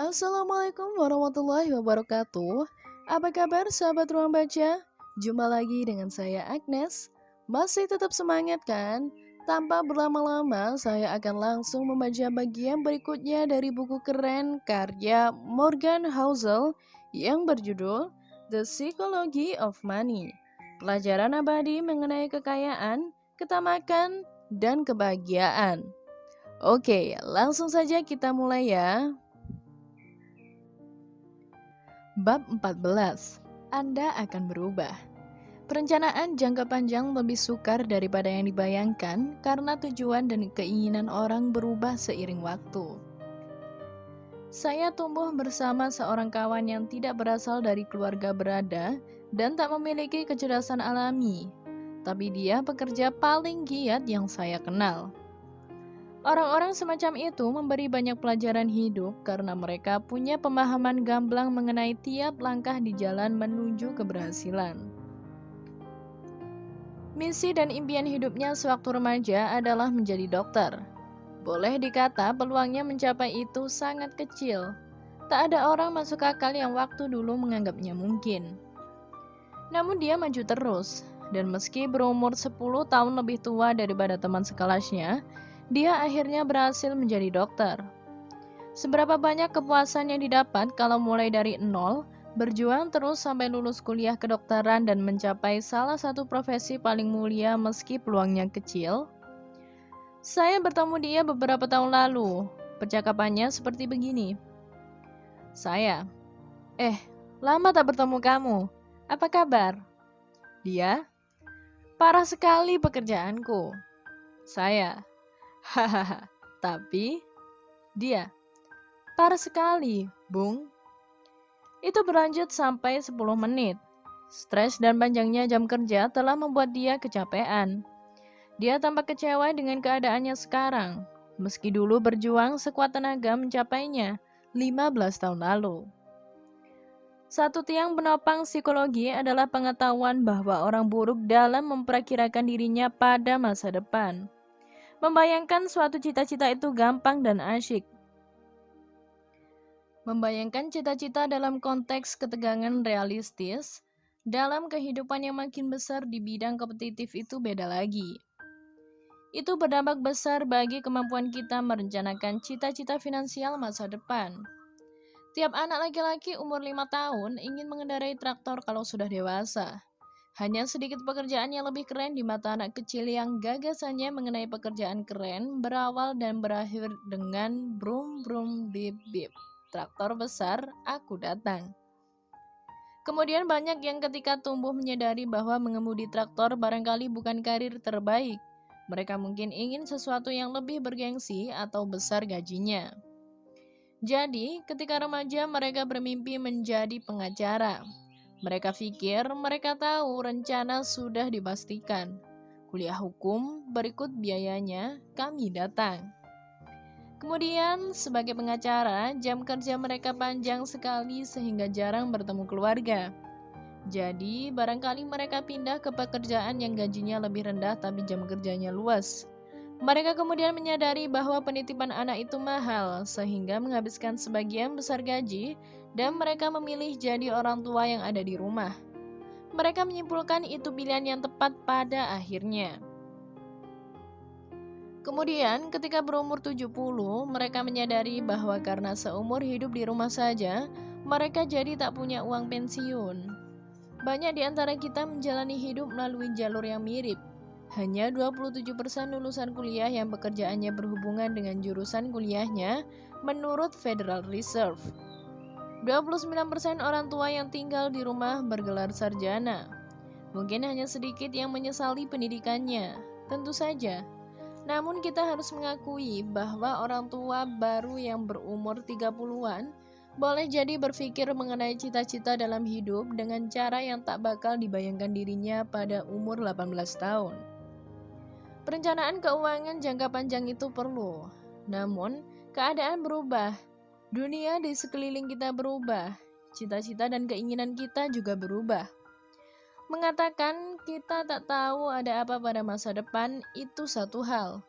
Assalamualaikum warahmatullahi wabarakatuh. Apa kabar sahabat ruang baca? Jumpa lagi dengan saya Agnes. Masih tetap semangat kan? Tanpa berlama-lama, saya akan langsung membaca bagian berikutnya dari buku keren karya Morgan Housel yang berjudul The Psychology of Money. Pelajaran abadi mengenai kekayaan, ketamakan, dan kebahagiaan. Oke, langsung saja kita mulai ya. Bab 14. Anda akan berubah. Perencanaan jangka panjang lebih sukar daripada yang dibayangkan karena tujuan dan keinginan orang berubah seiring waktu. Saya tumbuh bersama seorang kawan yang tidak berasal dari keluarga berada dan tak memiliki kecerdasan alami. Tapi dia pekerja paling giat yang saya kenal. Orang-orang semacam itu memberi banyak pelajaran hidup karena mereka punya pemahaman gamblang mengenai tiap langkah di jalan menuju keberhasilan. Misi dan impian hidupnya sewaktu remaja adalah menjadi dokter. Boleh dikata peluangnya mencapai itu sangat kecil. Tak ada orang masuk akal yang waktu dulu menganggapnya mungkin. Namun dia maju terus, dan meski berumur 10 tahun lebih tua daripada teman sekelasnya, dia akhirnya berhasil menjadi dokter. Seberapa banyak kepuasan yang didapat kalau mulai dari nol, berjuang terus sampai lulus kuliah kedokteran dan mencapai salah satu profesi paling mulia meski peluangnya kecil? Saya bertemu dia beberapa tahun lalu. Percakapannya seperti begini. Saya, lama tak bertemu kamu. Apa kabar? Dia, parah sekali pekerjaanku. Saya, hahaha, tapi dia, parah sekali, Bung. Itu berlanjut sampai 10 menit. Stres dan panjangnya jam kerja telah membuat dia kecapean. Dia tampak kecewa dengan keadaannya sekarang, meski dulu berjuang sekuat tenaga mencapainya 15 tahun lalu. Satu tiang penopang psikologi adalah pengetahuan bahwa orang buruk dalam memperkirakan dirinya pada masa depan. Membayangkan suatu cita-cita itu gampang dan asyik. Membayangkan cita-cita dalam konteks ketegangan realistis, dalam kehidupan yang makin besar di bidang kompetitif itu beda lagi. Itu berdampak besar bagi kemampuan kita merencanakan cita-cita finansial masa depan. Tiap anak laki-laki umur 5 tahun ingin mengendarai traktor kalau sudah dewasa. Hanya sedikit pekerjaan yang lebih keren di mata anak kecil yang gagasannya mengenai pekerjaan keren berawal dan berakhir dengan brum brum bip bip. Traktor besar, aku datang. Kemudian banyak yang ketika tumbuh menyadari bahwa mengemudi traktor barangkali bukan karir terbaik. Mereka mungkin ingin sesuatu yang lebih bergengsi atau besar gajinya. Jadi, ketika remaja mereka bermimpi menjadi pengacara. Mereka pikir mereka tahu rencana sudah dipastikan. Kuliah hukum, berikut biayanya, kami datang. Kemudian, sebagai pengacara, jam kerja mereka panjang sekali sehingga jarang bertemu keluarga. Jadi, barangkali mereka pindah ke pekerjaan yang gajinya lebih rendah tapi jam kerjanya luas. Mereka kemudian menyadari bahwa penitipan anak itu mahal, sehingga menghabiskan sebagian besar gaji, dan mereka memilih jadi orang tua yang ada di rumah. Mereka menyimpulkan itu pilihan yang tepat pada akhirnya. Kemudian, ketika berumur 70, mereka menyadari bahwa karena seumur hidup di rumah saja, mereka jadi tak punya uang pensiun. Banyak di antara kita menjalani hidup melalui jalur yang mirip. Hanya 27% lulusan kuliah yang pekerjaannya berhubungan dengan jurusan kuliahnya menurut Federal Reserve. 29% orang tua yang tinggal di rumah bergelar sarjana. Mungkin hanya sedikit yang menyesali pendidikannya, tentu saja. Namun kita harus mengakui bahwa orang tua baru yang berumur 30-an boleh jadi berpikir mengenai cita-cita dalam hidup dengan cara yang tak bakal dibayangkan dirinya pada umur 18 tahun. Perencanaan keuangan jangka panjang itu perlu, namun keadaan berubah, dunia di sekeliling kita berubah, cita-cita dan keinginan kita juga berubah. Mengatakan kita tak tahu ada apa pada masa depan itu satu hal.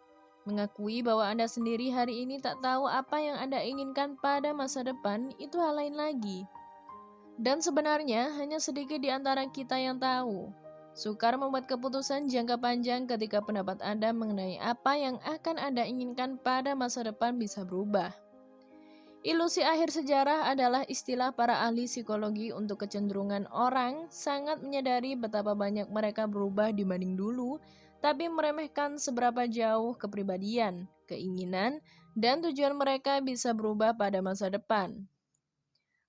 Mengakui bahwa Anda sendiri hari ini tak tahu apa yang Anda inginkan pada masa depan itu hal lain lagi. Dan sebenarnya hanya sedikit di antara kita yang tahu. Sukar membuat keputusan jangka panjang ketika pendapat Anda mengenai apa yang akan Anda inginkan pada masa depan bisa berubah. Ilusi akhir sejarah adalah istilah para ahli psikologi untuk kecenderungan orang sangat menyadari betapa banyak mereka berubah dibanding dulu, tapi meremehkan seberapa jauh kepribadian, keinginan, dan tujuan mereka bisa berubah pada masa depan.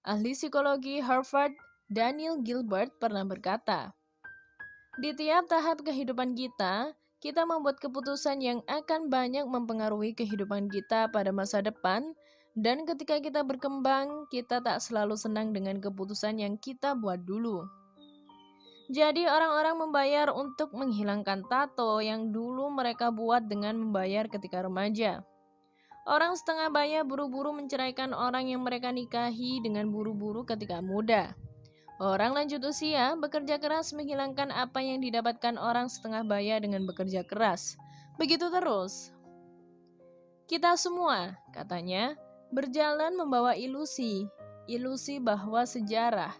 Ahli psikologi Harvard, Daniel Gilbert pernah berkata, "Di tiap tahap kehidupan kita membuat keputusan yang akan banyak mempengaruhi kehidupan kita pada masa depan, dan ketika kita berkembang, kita tak selalu senang dengan keputusan yang kita buat dulu." Jadi orang-orang membayar untuk menghilangkan tato yang dulu mereka buat dengan membayar ketika remaja. Orang setengah baya buru-buru menceraikan orang yang mereka nikahi dengan buru-buru ketika muda. Orang lanjut usia bekerja keras menghilangkan apa yang didapatkan orang setengah baya dengan bekerja keras. Begitu terus. Kita semua, katanya, berjalan membawa ilusi bahwa sejarah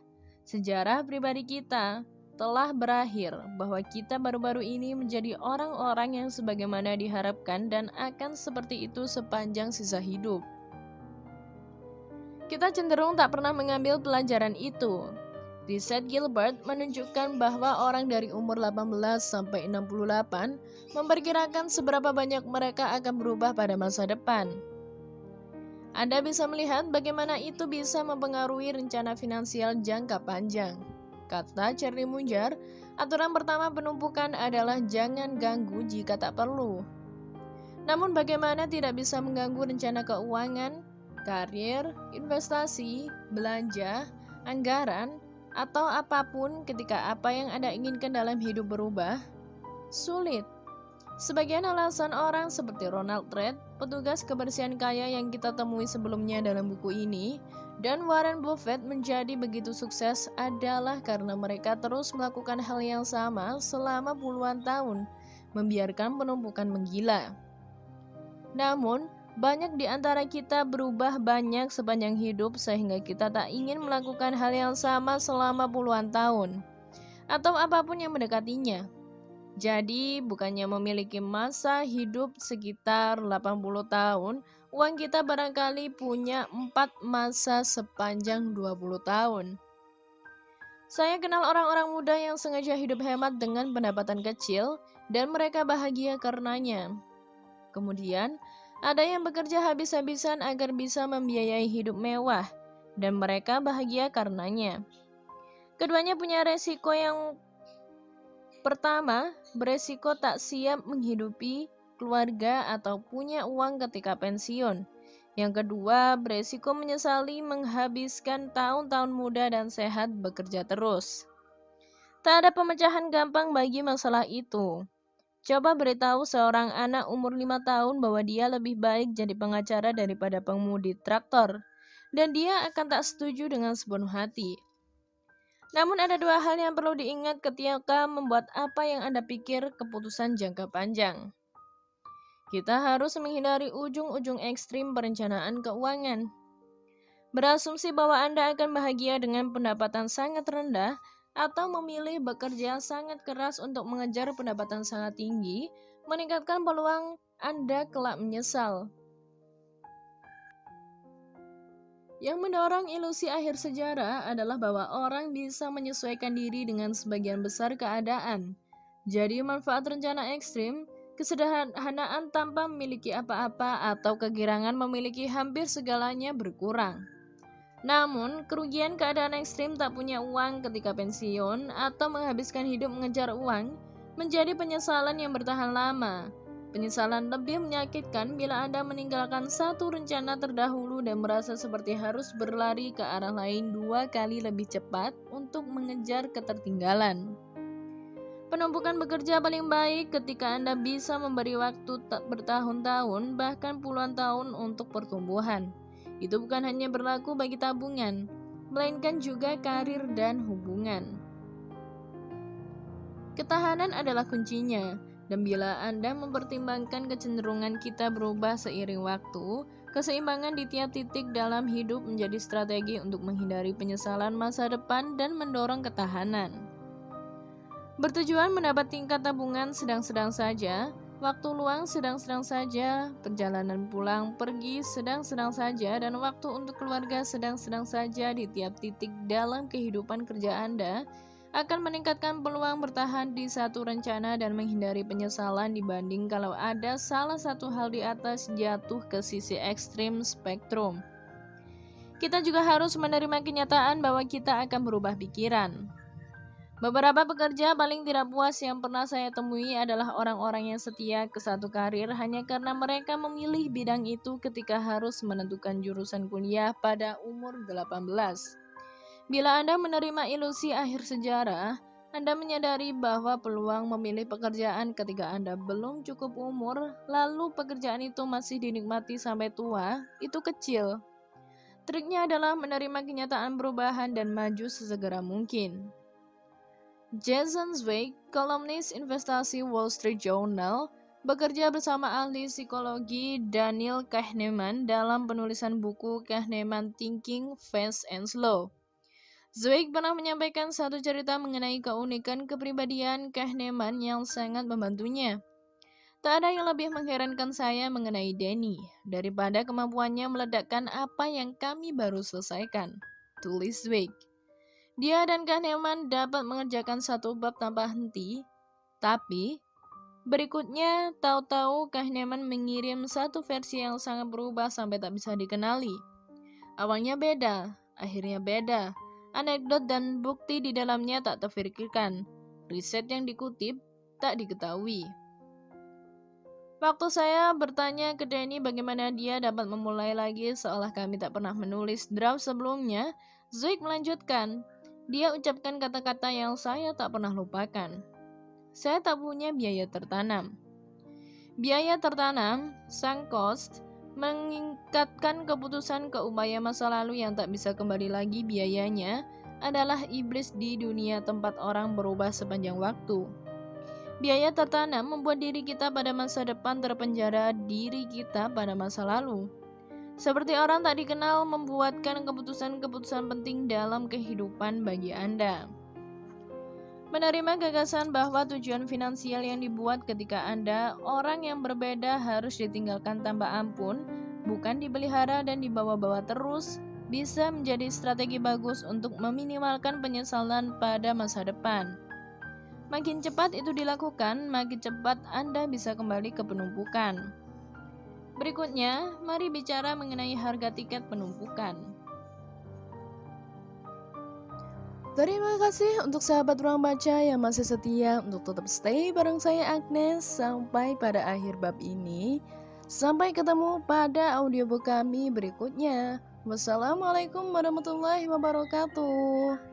pribadi kita telah berakhir, bahwa kita baru-baru ini menjadi orang-orang yang sebagaimana diharapkan dan akan seperti itu sepanjang sisa hidup. Kita cenderung tak pernah mengambil pelajaran itu. Riset Gilbert menunjukkan bahwa orang dari umur 18 sampai 68 memperkirakan seberapa banyak mereka akan berubah pada masa depan. Anda bisa melihat bagaimana itu bisa mempengaruhi rencana finansial jangka panjang. Kata Charlie Munger, aturan pertama penumpukan adalah jangan ganggu jika tak perlu. Namun bagaimana tidak bisa mengganggu rencana keuangan, karir, investasi, belanja, anggaran, atau apapun ketika apa yang Anda inginkan dalam hidup berubah? Sulit. Sebagian alasan orang seperti Ronald Read, petugas kebersihan kaya yang kita temui sebelumnya dalam buku ini, dan Warren Buffett menjadi begitu sukses adalah karena mereka terus melakukan hal yang sama selama puluhan tahun, membiarkan penumpukan menggila. Namun, banyak di antara kita berubah banyak sepanjang hidup sehingga kita tak ingin melakukan hal yang sama selama puluhan tahun, atau apapun yang mendekatinya. Jadi, bukannya memiliki masa hidup sekitar 80 tahun, uang kita barangkali punya 4 masa sepanjang 20 tahun. Saya kenal orang-orang muda yang sengaja hidup hemat dengan pendapatan kecil, dan mereka bahagia karenanya. Kemudian, ada yang bekerja habis-habisan agar bisa membiayai hidup mewah, dan mereka bahagia karenanya. Keduanya punya resiko yang pertama, beresiko tak siap menghidupi keluarga atau punya uang ketika pensiun. Yang kedua, beresiko menyesali menghabiskan tahun-tahun muda dan sehat bekerja terus. Tak ada pemecahan gampang bagi masalah itu. Coba beritahu seorang anak umur 5 tahun bahwa dia lebih baik jadi pengacara daripada pengemudi traktor, dan dia akan tak setuju dengan sepenuh hati. Namun ada dua hal yang perlu diingat ketika membuat apa yang Anda pikir keputusan jangka panjang. Kita harus menghindari ujung-ujung ekstrim perencanaan keuangan. Berasumsi bahwa Anda akan bahagia dengan pendapatan sangat rendah atau memilih bekerja sangat keras untuk mengejar pendapatan sangat tinggi, meningkatkan peluang Anda kelak menyesal. Yang mendorong ilusi akhir sejarah adalah bahwa orang bisa menyesuaikan diri dengan sebagian besar keadaan. Jadi manfaat rencana ekstrim, kesederhanaan tanpa memiliki apa-apa atau kegirangan memiliki hampir segalanya berkurang. Namun, kerugian keadaan ekstrim tak punya uang ketika pensiun atau menghabiskan hidup mengejar uang menjadi penyesalan yang bertahan lama. Penyesalan lebih menyakitkan bila Anda meninggalkan satu rencana terdahulu dan merasa seperti harus berlari ke arah lain 2 kali lebih cepat untuk mengejar ketertinggalan. Penumpukan bekerja paling baik ketika Anda bisa memberi waktu tak bertahun-tahun bahkan puluhan tahun untuk pertumbuhan. Itu bukan hanya berlaku bagi tabungan, melainkan juga karir dan hubungan. Ketahanan adalah kuncinya. Dan bila Anda mempertimbangkan kecenderungan kita berubah seiring waktu, keseimbangan di tiap titik dalam hidup menjadi strategi untuk menghindari penyesalan masa depan dan mendorong ketahanan. Bertujuan mendapat tingkat tabungan sedang-sedang saja, waktu luang sedang-sedang saja, perjalanan pulang pergi sedang-sedang saja, dan waktu untuk keluarga sedang-sedang saja di tiap titik dalam kehidupan kerja Anda akan meningkatkan peluang bertahan di satu rencana dan menghindari penyesalan dibanding kalau ada salah satu hal di atas jatuh ke sisi ekstrim spektrum. Kita juga harus menerima kenyataan bahwa kita akan berubah pikiran. Beberapa pekerja paling tidak puas yang pernah saya temui adalah orang-orang yang setia ke satu karir hanya karena mereka memilih bidang itu ketika harus menentukan jurusan kuliah pada umur 18. Bila Anda menerima ilusi akhir sejarah, Anda menyadari bahwa peluang memilih pekerjaan ketika Anda belum cukup umur, lalu pekerjaan itu masih dinikmati sampai tua, itu kecil. Triknya adalah menerima kenyataan perubahan dan maju sesegera mungkin. Jason Zweig, kolumnis investasi Wall Street Journal, bekerja bersama ahli psikologi Daniel Kahneman dalam penulisan buku Kahneman Thinking Fast and Slow. Zweig pernah menyampaikan satu cerita mengenai keunikan kepribadian Kahneman yang sangat membantunya. Tak ada yang lebih mengherankan saya mengenai Danny daripada kemampuannya meledakkan apa yang kami baru selesaikan, tulis Zweig. Dia dan Kahneman dapat mengerjakan satu bab tanpa henti, tapi berikutnya tahu-tahu Kahneman mengirim satu versi yang sangat berubah sampai tak bisa dikenali. Awalnya beda, akhirnya beda. Anekdot dan bukti di dalamnya tak terfikirkan. Riset yang dikutip tak diketahui. Waktu saya bertanya ke Danny bagaimana dia dapat memulai lagi seolah kami tak pernah menulis draft sebelumnya, Zweig melanjutkan. Dia ucapkan kata-kata yang saya tak pernah lupakan. Saya tak punya biaya tertanam. Biaya tertanam, sunk cost, meningkatkan keputusan ke upaya masa lalu yang tak bisa kembali lagi biayanya adalah iblis di dunia tempat orang berubah sepanjang waktu. Biaya tertanam membuat diri kita pada masa depan terpenjara diri kita pada masa lalu. Seperti orang tak dikenal membuatkan keputusan-keputusan penting dalam kehidupan bagi Anda. Menerima gagasan bahwa tujuan finansial yang dibuat ketika Anda, orang yang berbeda harus ditinggalkan tanpa ampun, bukan dipelihara dan dibawa-bawa terus, bisa menjadi strategi bagus untuk meminimalkan penyesalan pada masa depan. Makin cepat itu dilakukan, makin cepat Anda bisa kembali ke penumpukan. Berikutnya, mari bicara mengenai harga tiket penumpukan. Terima kasih untuk sahabat ruang baca yang masih setia untuk tetap stay bareng saya Agnes sampai pada akhir bab ini. Sampai ketemu pada audiobook kami berikutnya. Wassalamualaikum warahmatullahi wabarakatuh.